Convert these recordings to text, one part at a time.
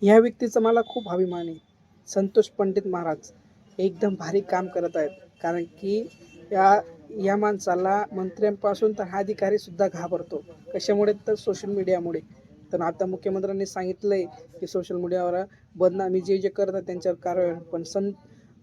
ह्या व्यक्तीचा मला खूप अभिमान आहे. संतोष पंडित महाराज एकदम भारी काम करत आहेत. कारण की या या माणसाला मंत्र्यांपासून तर हा अधिकारीसुद्धा घाबरतो. कशामुळे तर सोशल मीडियामुळे. तर आता मुख्यमंत्र्यांनी सांगितलं आहे की सोशल मीडियावर बदनामी जे करतात त्यांच्यावर कारवाई होईल.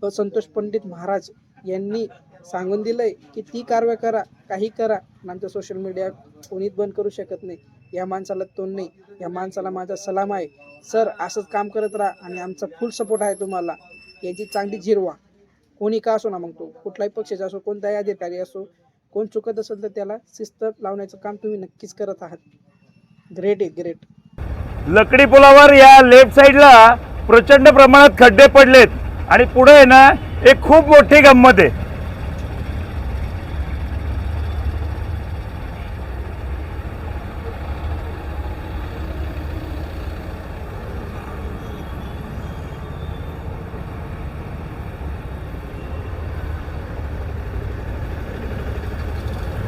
पण संतोष पंडित महाराज यांनी सांगून दिलं आहे की ती कारवाई करा, काही करा, पण आमचं सोशल मीडिया कोणीच बंद करू शकत नाही. या माणसाला तोंड नाही. या माणसाला माझा सलाम आहे. सर असंच काम करत राहा आणि आमचा फुल सपोर्ट आहे तुम्हाला. याची चांगली जिरवा. कोणी का असो ना, मग तो कुठलाही पक्षाचा असो, कोणताही अधिकारी असो, कोण चुकत असेल तर त्याला शिस्त लावण्याचं काम तुम्ही नक्कीच करत आहात. ग्रेट आहे, ग्रेट. लकडी पुलावर या लेफ्ट साईडला प्रचंड प्रमाणात खड्डे पडलेत आणि पुढे आहे ना एक खूप मोठी गंमत आहे.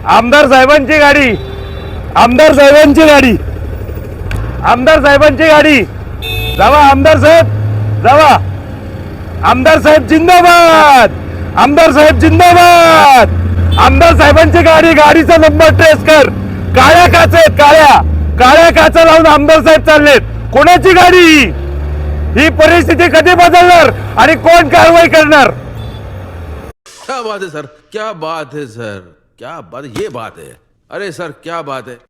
आमदार साहेबांची गाडी, आमदार साहेबांची गाडी, आमदार साहेबांची गाडी. जावा आमदार साहेब, जावा. आमदार साहेब जिंदाबाद, आमदार साहेब जिंदाबाद. आमदार साहेबांची गाडी, गाडीचा नंबर ट्रेस कर. काळ्या काच आहेत, काळ्या काळ्या काचा लावून आमदार साहेब चाललेत. कोणाची गाडी ही परिस्थिती कधी बदलणार आणि कोण कारवाई करणार? क्या बात है सर, क्या बात है सर, क्या बात, ये बात है. अरे सर क्या बात है.